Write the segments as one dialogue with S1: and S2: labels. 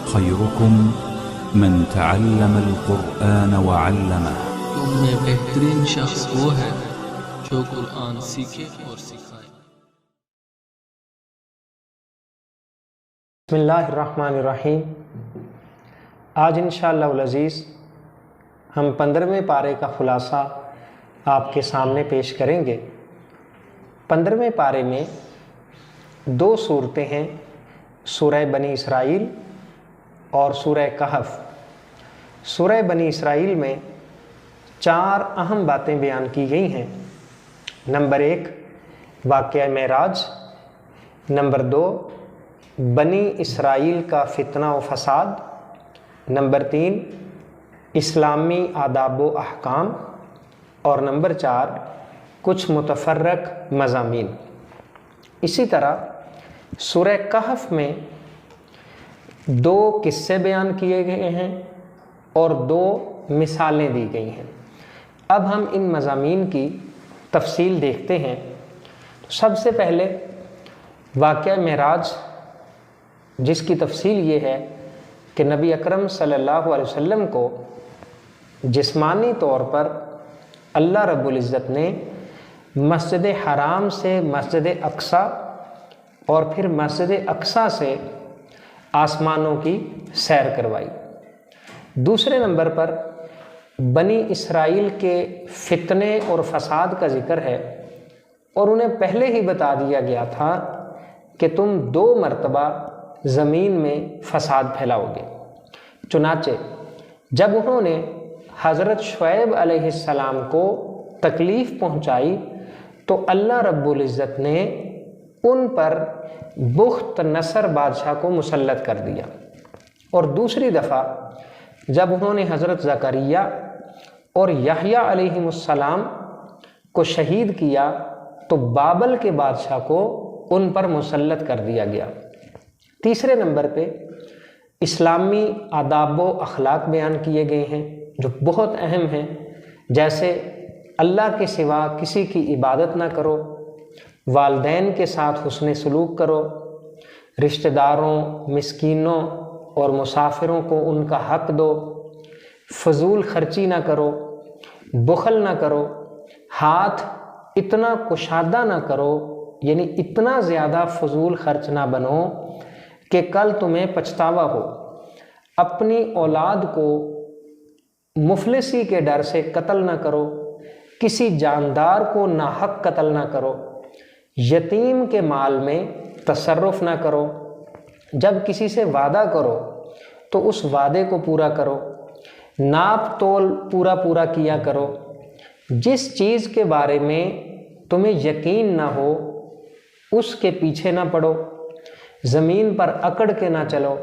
S1: خيركم من تعلم القرآن وعلمه.
S2: تم میں بہترین شخص وہ ہے جو قرآن سیکھے اور سکھائے۔
S3: بسم اللہ الرحمن الرحیم۔ آج انشاءاللہ العزیز ہم 15ویں پارے کا خلاصہ آپ کے سامنے پیش کریں گے۔ 15ویں پارے میں 2 صورتیں ہیں، سورہ بنی اسرائیل اور سورہ کہف۔ سورہ بنی اسرائیل میں 4 اہم باتیں بیان کی گئی ہیں۔ نمبر 1 واقعہ معراج، نمبر 2 بنی اسرائیل کا فتنہ و فساد، نمبر 3 اسلامی آداب و احکام، اور نمبر 4 کچھ متفرق مضامین۔ اسی طرح سورہ کہف میں 2 قصے بیان کیے گئے ہیں اور 2 مثالیں دی گئی ہیں۔ اب ہم ان مضامین کی تفصیل دیکھتے ہیں۔ سب سے پہلے واقعہ معراج، جس کی تفصیل یہ ہے کہ نبی اکرم صلی اللہ علیہ وسلم کو جسمانی طور پر اللہ رب العزت نے مسجد حرام سے مسجد اقصی اور پھر مسجد اقصی سے آسمانوں کی سیر کروائی۔ دوسرے نمبر پر بنی اسرائیل کے فتنے اور فساد کا ذکر ہے، اور انہیں پہلے ہی بتا دیا گیا تھا کہ تم 2 مرتبہ زمین میں فساد پھیلاؤ گے۔ چنانچہ جب انہوں نے حضرت شعیب علیہ السلام کو تکلیف پہنچائی تو اللہ رب العزت نے ان پر بخت نصر بادشاہ کو مسلط کر دیا، اور دوسری دفعہ جب انہوں نے حضرت زکریا اور یحییٰ علیہ السلام کو شہید کیا تو بابل کے بادشاہ کو ان پر مسلط کر دیا گیا۔ تیسرے نمبر پہ اسلامی آداب و اخلاق بیان کیے گئے ہیں جو بہت اہم ہیں، جیسے اللہ کے سوا کسی کی عبادت نہ کرو، والدین کے ساتھ حسن سلوک کرو، رشتہ داروں، مسکینوں اور مسافروں کو ان کا حق دو، فضول خرچی نہ کرو، بخل نہ کرو، ہاتھ اتنا کشادہ نہ کرو، یعنی اتنا زیادہ فضول خرچ نہ بنو کہ کل تمہیں پچھتاوا ہو، اپنی اولاد کو مفلسی کے ڈر سے قتل نہ کرو، کسی جاندار کو ناحق قتل نہ کرو، یتیم کے مال میں تصرف نہ کرو، جب کسی سے وعدہ کرو تو اس وعدے کو پورا کرو، ناپ تول پورا کیا کرو، جس چیز کے بارے میں تمہیں یقین نہ ہو اس کے پیچھے نہ پڑو، زمین پر اکڑ کے نہ چلو،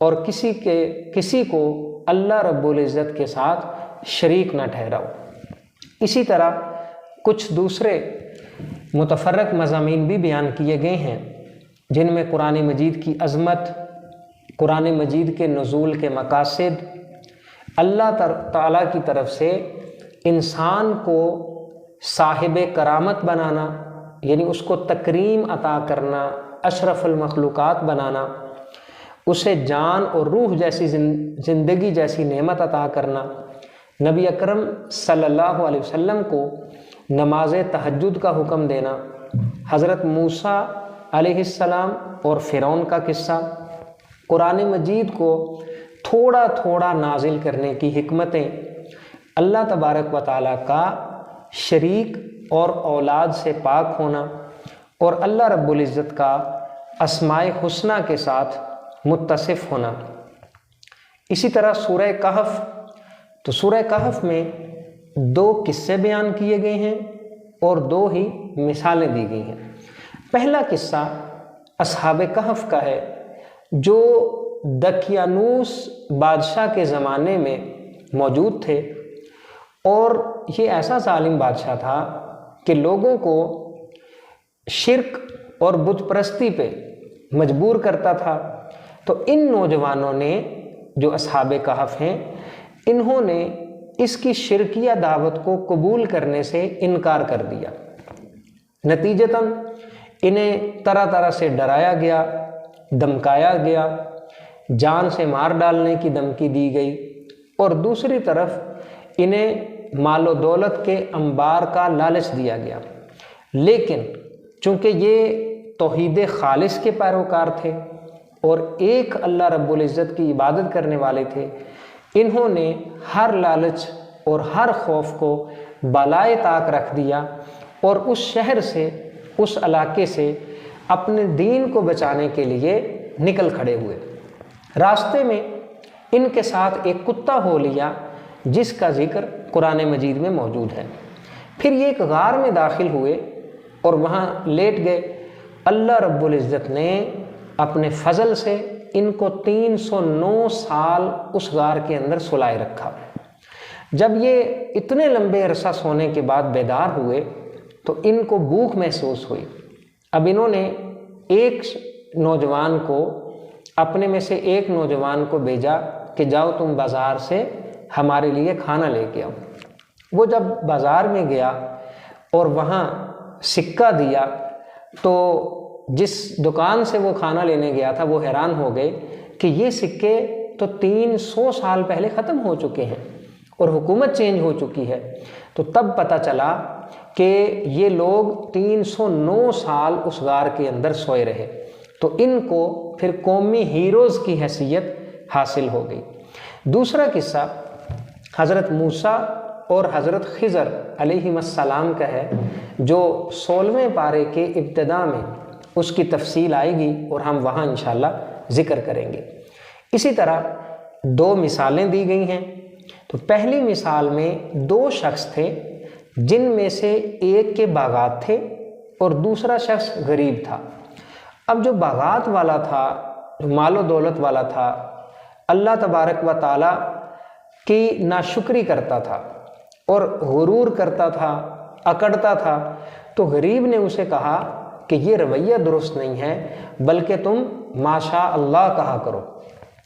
S3: اور کسی کو اللہ رب العزت کے ساتھ شریک نہ ٹھہراؤ۔ اسی طرح کچھ دوسرے متفرق مضامین بھی بیان کیے گئے ہیں، جن میں قرآن مجید کی عظمت، قرآن مجید کے نزول کے مقاصد، اللہ تعالیٰ کی طرف سے انسان کو صاحب کرامت بنانا، یعنی اس کو تکریم عطا کرنا، اشرف المخلوقات بنانا، اسے جان اور روح جیسی زندگی جیسی نعمت عطا کرنا، نبی اکرم صلی اللہ علیہ وسلم کو نماز تہجد کا حکم دینا، حضرت موسیٰ علیہ السلام اور فرعون کا قصہ، قرآن مجید کو تھوڑا تھوڑا نازل کرنے کی حکمتیں، اللہ تبارک و تعالیٰ کا شریک اور اولاد سے پاک ہونا، اور اللہ رب العزت کا اسماء حسنہ کے ساتھ متصف ہونا۔ اسی طرح سورہ کہف، تو سورہ کہف میں 2 قصے بیان کیے گئے ہیں اور 2 ہی مثالیں دی گئی ہیں۔ پہلا قصہ اصحاب کہف کا ہے، جو دقیانوس بادشاہ کے زمانے میں موجود تھے، اور یہ ایسا ظالم بادشاہ تھا کہ لوگوں کو شرک اور بت پرستی پہ مجبور کرتا تھا۔ تو ان نوجوانوں نے جو اصحاب کہف ہیں، انہوں نے اس کی شرکیہ دعوت کو قبول کرنے سے انکار کر دیا۔ نتیجتاً انہیں طرح طرح سے ڈرایا گیا، دھمکایا گیا، جان سے مار ڈالنے کی دھمکی دی گئی، اور دوسری طرف انہیں مال و دولت کے انبار کا لالچ دیا گیا۔ لیکن چونکہ یہ توحید خالص کے پیروکار تھے اور ایک اللہ رب العزت کی عبادت کرنے والے تھے، انہوں نے ہر لالچ اور ہر خوف کو بالائے طاق رکھ دیا اور اس شہر سے، اس علاقے سے اپنے دین کو بچانے کے لیے نکل کھڑے ہوئے۔ راستے میں ان کے ساتھ ایک کتا ہو لیا جس کا ذکر قرآن مجید میں موجود ہے۔ پھر یہ ایک غار میں داخل ہوئے اور وہاں لیٹ گئے۔ اللہ رب العزت نے اپنے فضل سے ان کو 309 سال اس غار کے اندر سلائے رکھا۔ جب یہ اتنے لمبے عرصہ سونے کے بعد بیدار ہوئے تو ان کو بھوک محسوس ہوئی۔ اب انہوں نے ایک نوجوان کو، اپنے میں سے ایک نوجوان کو بھیجا کہ جاؤ تم بازار سے ہمارے لیے کھانا لے کے آؤ۔ وہ جب بازار میں گیا اور وہاں سکہ دیا تو جس دکان سے وہ کھانا لینے گیا تھا وہ حیران ہو گئے کہ یہ سکے تو 300 سال پہلے ختم ہو چکے ہیں اور حکومت چینج ہو چکی ہے۔ تو تب پتہ چلا کہ یہ لوگ 309 سال اس غار کے اندر سوئے رہے، تو ان کو پھر قومی ہیروز کی حیثیت حاصل ہو گئی۔ دوسرا قصہ حضرت موسیٰ اور حضرت خضر علیہ السلام کا ہے، جو 16ویں پارے کے ابتدا میں اس کی تفصیل آئے گی اور ہم وہاں انشاءاللہ ذکر کریں گے۔ اسی طرح 2 مثالیں دی گئی ہیں۔ تو پہلی مثال میں 2 شخص تھے جن میں سے ایک کے باغات تھے اور دوسرا شخص غریب تھا۔ اب جو باغات والا تھا، جو مال و دولت والا تھا، اللہ تبارک و تعالی کی ناشکری کرتا تھا اور غرور کرتا تھا، اکڑتا تھا، تو غریب نے اسے کہا کہ یہ رویہ درست نہیں ہے، بلکہ تم ماشاء اللہ کہا کرو۔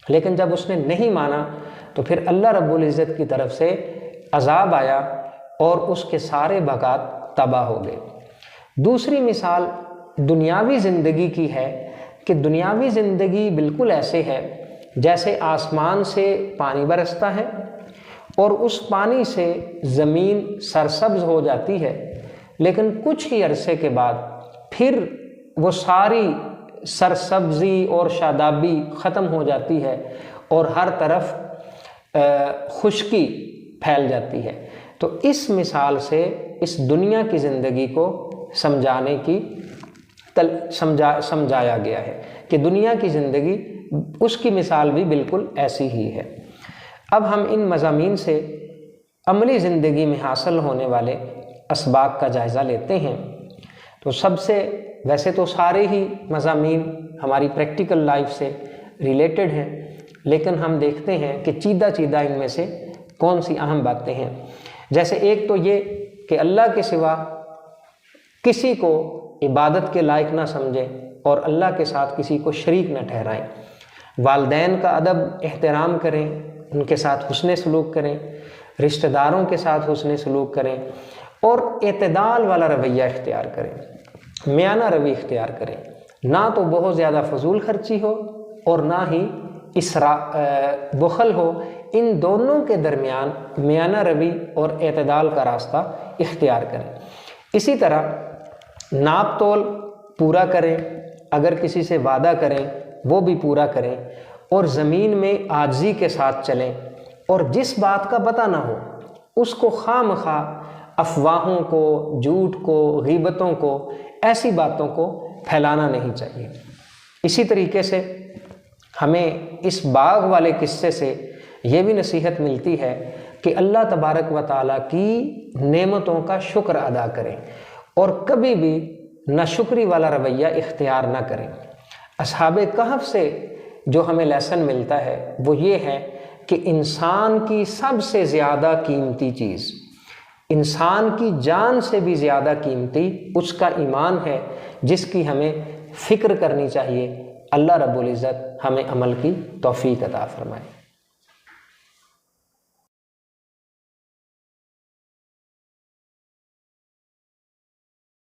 S3: لیکن جب اس نے نہیں مانا تو پھر اللہ رب العزت کی طرف سے عذاب آیا اور اس کے سارے باغات تباہ ہو گئے۔ دوسری مثال دنیاوی زندگی کی ہے کہ دنیاوی زندگی بالکل ایسے ہے جیسے آسمان سے پانی برستا ہے اور اس پانی سے زمین سرسبز ہو جاتی ہے، لیکن کچھ ہی عرصے کے بعد پھر وہ ساری سرسبزی اور شادابی ختم ہو جاتی ہے اور ہر طرف خشکی پھیل جاتی ہے۔ تو اس مثال سے اس دنیا کی زندگی کو سمجھانے کی سمجھایا گیا ہے کہ دنیا کی زندگی، اس کی مثال بھی بالکل ایسی ہی ہے۔ اب ہم ان مضامین سے عملی زندگی میں حاصل ہونے والے اسباق کا جائزہ لیتے ہیں۔ تو سب سے، ویسے تو سارے ہی مضامین ہماری پریکٹیکل لائف سے ریلیٹڈ ہیں، لیکن ہم دیکھتے ہیں کہ چیدہ چیدہ ان میں سے کون سی اہم باتیں ہیں۔ جیسے ایک تو یہ کہ اللہ کے سوا کسی کو عبادت کے لائق نہ سمجھیں اور اللہ کے ساتھ کسی کو شریک نہ ٹھہرائیں۔ والدین کا ادب احترام کریں، ان کے ساتھ حسن سلوک کریں، رشتہ داروں کے ساتھ حسن سلوک کریں اور اعتدال والا رویہ اختیار کریں، میانہ روی اختیار کریں، نہ تو بہت زیادہ فضول خرچی ہو اور نہ ہی بخل ہو۔ ان دونوں کے درمیان میانہ روی اور اعتدال کا راستہ اختیار کریں۔ اسی طرح ناپ تول پورا کریں، اگر کسی سے وعدہ کریں وہ بھی پورا کریں، اور زمین میں عاجزی کے ساتھ چلیں، اور جس بات کا پتہ نہ ہو اس کو خواہ مخواہ افواہوں کو، جھوٹ کو، غیبتوں کو، ایسی باتوں کو پھیلانا نہیں چاہیے۔ اسی طریقے سے ہمیں اس باغ والے قصے سے یہ بھی نصیحت ملتی ہے کہ اللہ تبارک و تعالیٰ کی نعمتوں کا شکر ادا کریں اور کبھی بھی ناشکری والا رویہ اختیار نہ کریں۔ اصحاب کہف سے جو ہمیں لیسن ملتا ہے وہ یہ ہے کہ انسان کی سب سے زیادہ قیمتی چیز، انسان کی جان سے بھی زیادہ قیمتی اس کا ایمان ہے، جس کی ہمیں فکر کرنی چاہیے۔ اللہ رب العزت ہمیں عمل کی توفیق عطا فرمائے۔